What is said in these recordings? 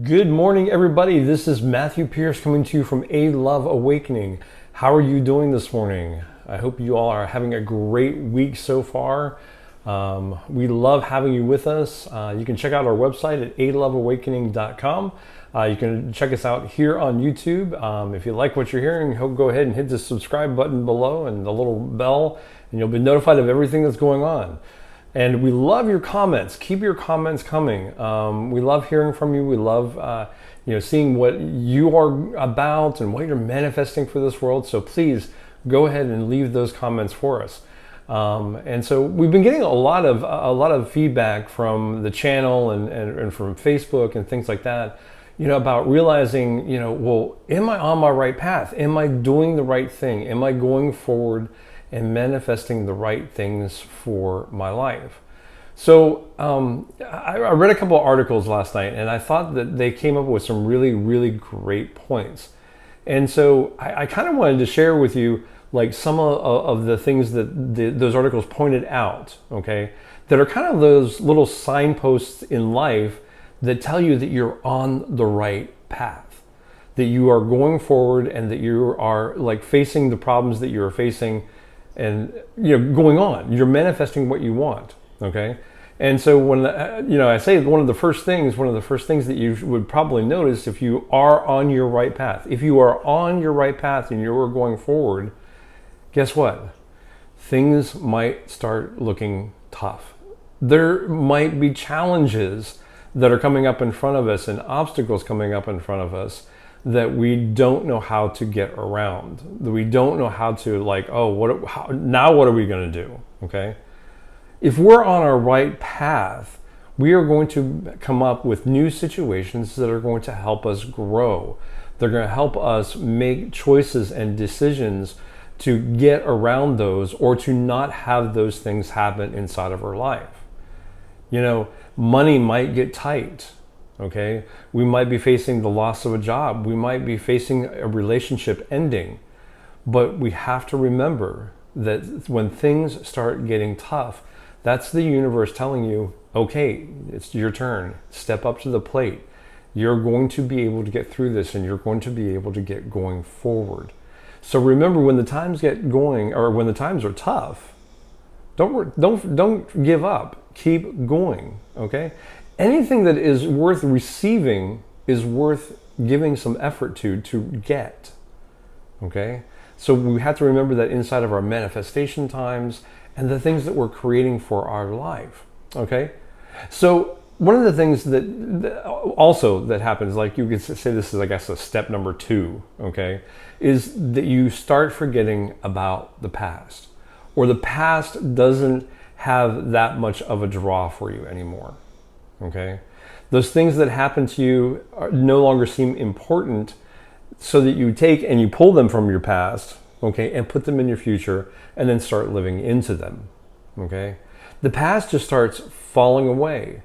Good morning, everybody. This is Matthew Pierce coming to you from A Love Awakening. How are you doing this morning? I hope you all are having a great week so far. We love having you with us. You can check out our website at aloveawakening.com. You can check us out here on YouTube. If you like what you're hearing, go ahead and hit the subscribe button below and the little bell, and you'll be notified of everything that's going on. And we love your comments. Keep your comments coming. We love hearing from you. We love seeing what you are about and what you're manifesting for this world. So please go ahead and leave those comments for us. And so we've been getting a lot of feedback from the channel and from Facebook and things like that, about realizing, well, am I on my right path? Am I doing the right thing? Am I going forward and manifesting the right things for my life? So I read a couple of articles last night, and I thought that they came up with some really, really great points. And so I kind of wanted to share with you like some of the things that those articles pointed out, okay, that are kind of those little signposts in life that tell you that you're on the right path, that you are going forward, and that you are like facing the problems that you're facing and going on. You're manifesting what you want, okay? And so when I say one of the first things that you would probably notice if you are on your right path, and you're going forward, guess what? Things might start looking tough. There might be challenges that are coming up in front of us and obstacles coming up in front of us that we don't know how to get around, that we don't know how to now what are we going to do, okay? If we're on our right path, we are going to come up with new situations that are going to help us grow. They're going to help us make choices and decisions to get around those or to not have those things happen inside of our life. Money might get tight. Okay, we might be facing the loss of a job. We might be facing a relationship ending. But we have to remember that when things start getting tough, that's the universe telling you, okay, it's your turn. Step up to the plate. You're going to be able to get through this, and you're going to be able to get going forward. So remember, when the times get going, or when the times are tough, don't give up. Keep going, okay? Anything that is worth receiving is worth giving some effort to get, okay? So we have to remember that inside of our manifestation times and the things that we're creating for our life, okay? So one of the things that happens, like you could say this is, I guess, a step number 2, okay, is that you start forgetting about the past, or the past doesn't have that much of a draw for you anymore. Okay, those things that happen to you no longer seem important, so that you take and you pull them from your past, okay, and put them in your future, and then start living into them. Okay, the past just starts falling away.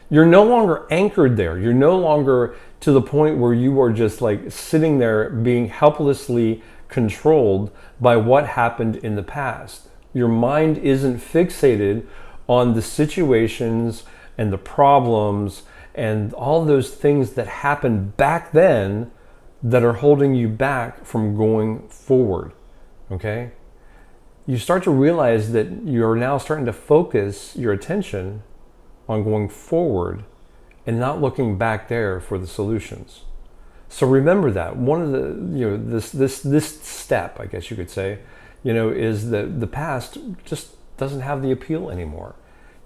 You're no longer anchored there. You're no longer to the point where you are just like sitting there being helplessly controlled by what happened in the past. Your mind isn't fixated on the situations and the problems and all those things that happened back then that are holding you back from going forward, okay? You start to realize that you're now starting to focus your attention on going forward and not looking back there for the solutions. So remember that. One of the, this step, I guess you could say, is that the past just doesn't have the appeal anymore.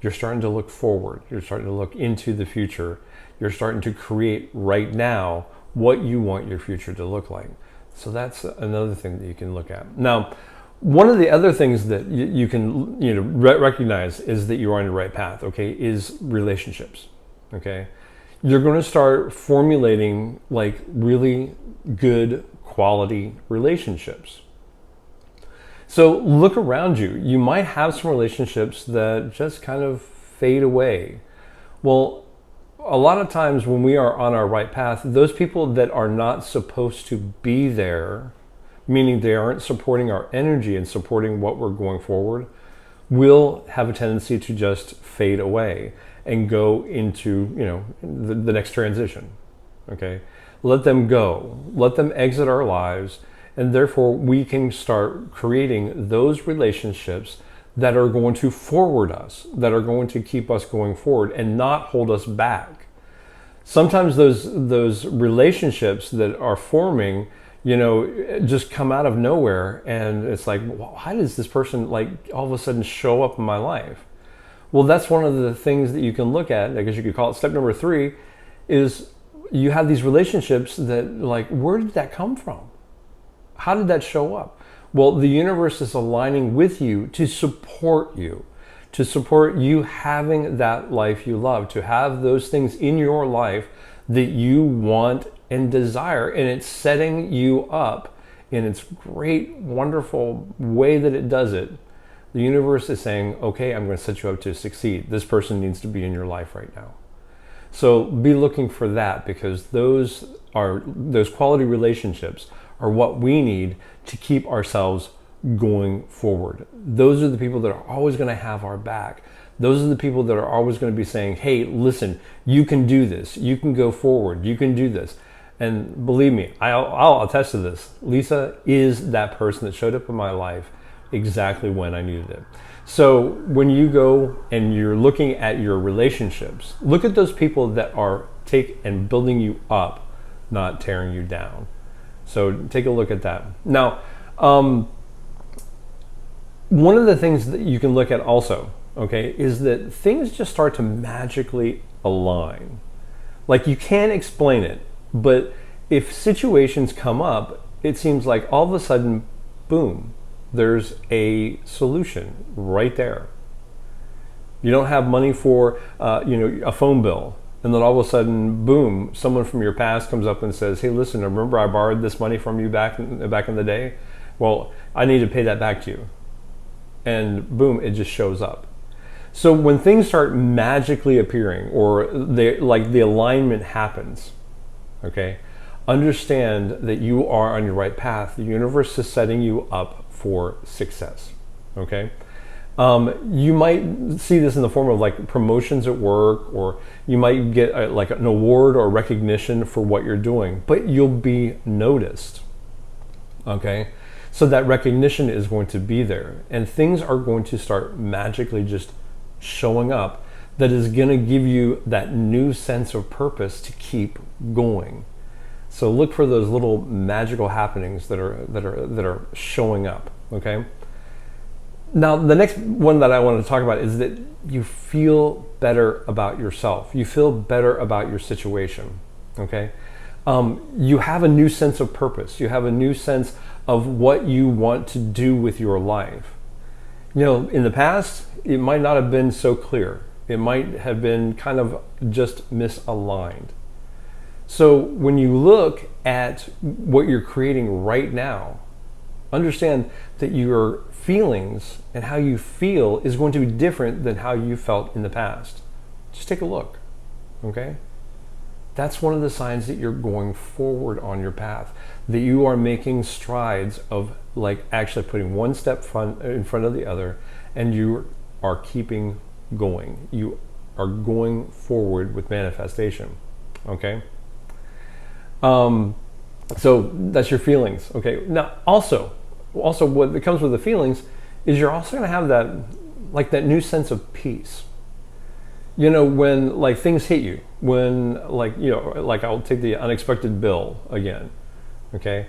You're starting to look forward. You're starting to look into the future. You're starting to create right now what you want your future to look like. So that's another thing that you can look at. Now, one of the other things that you can recognize is that you're on the right path, okay, is relationships, okay? You're going to start formulating like really good quality relationships. So look around you. You might have some relationships that just kind of fade away. Well, a lot of times when we are on our right path, those people that are not supposed to be there, meaning they aren't supporting our energy and supporting what we're going forward, will have a tendency to just fade away and go into the next transition. okay? Let them go. Let them exit our lives, and therefore we can start creating those relationships that are going to forward us, that are going to keep us going forward and not hold us back. Sometimes those relationships that are forming, just come out of nowhere, and it's like, why does this person like all of a sudden show up in my life? Well, that's one of the things that you can look at. I guess you could call it step number 3, is you have these relationships that, like, where did that come from? How did that show up? Well, the universe is aligning with you to support you having that life you love, to have those things in your life that you want and desire. And it's setting you up in its great, wonderful way that it does it. The universe is saying, okay, I'm going to set you up to succeed. This person needs to be in your life right now. So be looking for that, because those quality relationships are what we need to keep ourselves going forward. Those are the people that are always going to have our back. Those are the people that are always going to be saying, hey, listen, you can do this. You can go forward. You can do this. And believe me, I'll attest to this. Lisa is that person that showed up in my life exactly when I needed it. So when you go and you're looking at your relationships, look at those people that are building you up, not tearing you down. So take a look at that. Now, one of the things that you can look at also, okay, is that things just start to magically align. Like, you can't explain it, but if situations come up, it seems like all of a sudden, boom, there's a solution right there. You don't have money for a phone bill, and then all of a sudden, boom, someone from your past comes up and says, hey, listen, remember I borrowed this money from you back in the day? Well, I need to pay that back to you. And boom, it just shows up. So when things start magically appearing, or the alignment happens, okay, understand that you are on your right path. The universe is setting you up for success, okay? You might see this in the form of like promotions at work, or you might get like an award or recognition for what you're doing, but you'll be noticed, okay? So that recognition is going to be there, and things are going to start magically just showing up that is going to give you that new sense of purpose to keep going. So look for those little magical happenings that are showing up, okay? Now, the next one that I want to talk about is that you feel better about yourself. You feel better about your situation, okay? You have a new sense of purpose. You have a new sense of what you want to do with your life. In the past, it might not have been so clear. It might have been kind of just misaligned. So when you look at what you're creating right now, understand that your feelings and how you feel is going to be different than how you felt in the past. Just take a look, okay? That's one of the signs that you're going forward on your path, that you are making strides of like actually putting one step in front of the other, and you are keeping going. You are going forward with manifestation, okay? So that's your feelings, okay? Now, also what comes with the feelings is you're also going to have that new sense of peace. When like things hit you, when like I'll take the unexpected bill again, okay?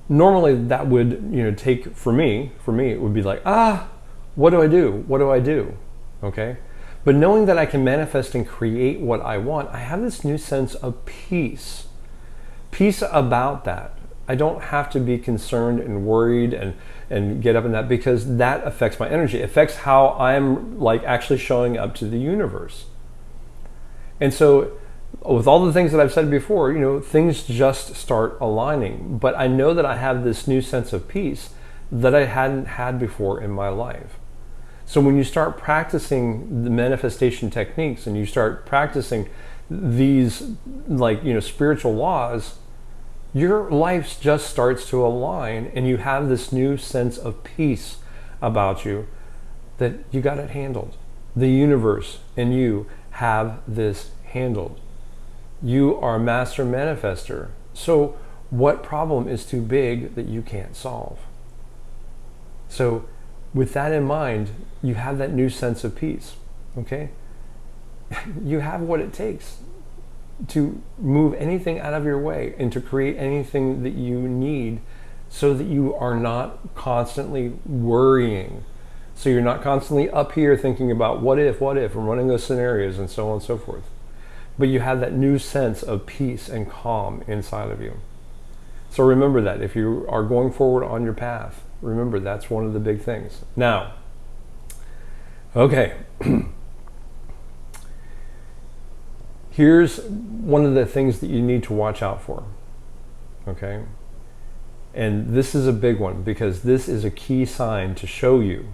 Normally that would, take, for me, it would be like, what do I do? What do I do? Okay? But knowing that I can manifest and create what I want, I have this new sense of peace. Peace about that. I don't have to be concerned and worried and get up in that, because that affects my energy. It affects how I'm like actually showing up to the universe. And so with all the things that I've said before, things just start aligning. But I know that I have this new sense of peace that I hadn't had before in my life. So when you start practicing the manifestation techniques and you start practicing these spiritual laws, your life just starts to align, and you have this new sense of peace about you that you got it handled. The universe and you have this handled. You are a master manifester. So what problem is too big that you can't solve? So with that in mind, you have that new sense of peace, okay? You have what it takes to move anything out of your way and to create anything that you need so that you are not constantly worrying. So you're not constantly up here thinking about what if, and running those scenarios and so on and so forth. But you have that new sense of peace and calm inside of you. So remember that if you are going forward on your path, remember that's one of the big things. Now, okay. Here's one of the things that you need to watch out for, okay? And this is a big one because this is a key sign to show you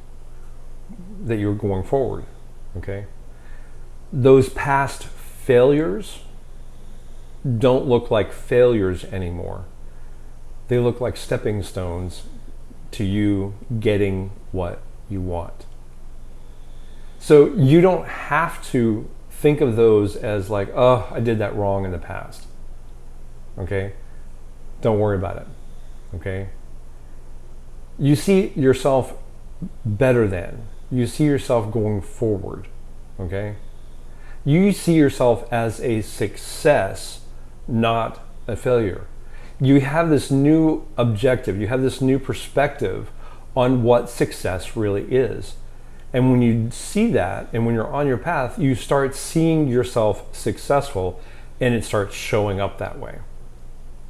that you're going forward, okay? Those past failures don't look like failures anymore. They look like stepping stones to you getting what you want. So you don't have to think of those as like, oh, I did that wrong in the past. Okay? Don't worry about it. Okay? You see yourself better than. You see yourself going forward. Okay? You see yourself as a success, not a failure. You have this new objective. You have this new perspective on what success really is. And when you see that, and when you're on your path, you start seeing yourself successful, and it starts showing up that way.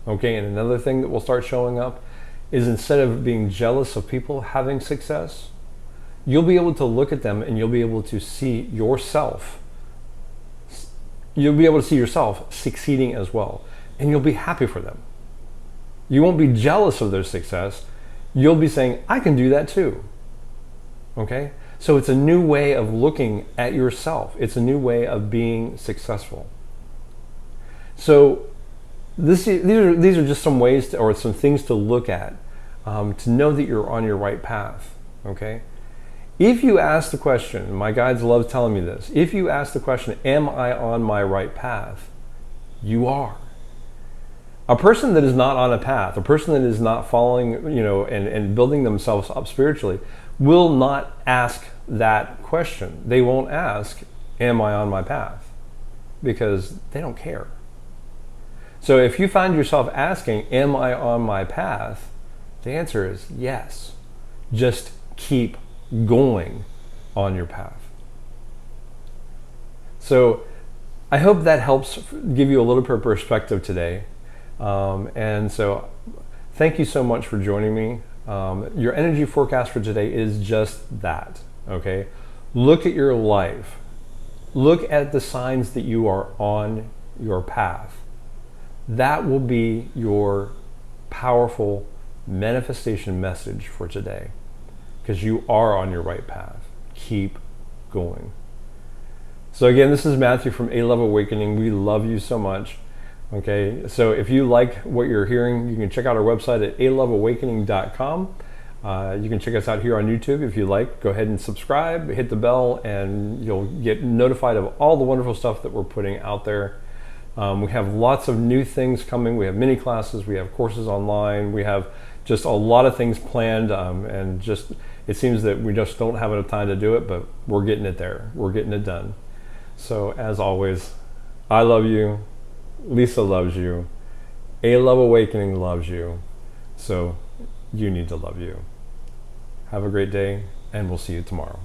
Okay, and another thing that will start showing up is instead of being jealous of people having success, you'll be able to look at them and you'll be able to see yourself. You'll be able to see yourself succeeding as well, and you'll be happy for them. You won't be jealous of their success. You'll be saying, I can do that too. Okay? So it's a new way of looking at yourself. It's a new way of being successful. So these are just some ways or some things to look at to know that you're on your right path. Okay? If you ask the question, my guides love telling me this, if you ask the question, am I on my right path? You are. A person that is not on a path, a person that is not following, and building themselves up spiritually, will not ask that question. They won't ask, am I on my path? Because they don't care. So if you find yourself asking, am I on my path? The answer is yes. Just keep going on your path. So I hope that helps give you a little bit of perspective today. And so thank you so much for joining me. Your energy forecast for today is just that, okay? Look at your life. Look at the signs that you are on your path. That will be your powerful manifestation message for today, because you are on your right path. Keep going. So again, this is Matthew from A Love Awakening. We love you so much. Okay, so if you like what you're hearing, you can check out our website at aloveawakening.com. You can check us out here on YouTube if you like. Go ahead and subscribe, hit the bell, and you'll get notified of all the wonderful stuff that we're putting out there. We have lots of new things coming. We have mini classes, we have courses online, we have just a lot of things planned, and just it seems that we just don't have enough time to do it, but we're getting it there. We're getting it done. So as always, I love you. Lisa loves you. A Love Awakening loves you. So you need to love you. Have a great day, and we'll see you tomorrow.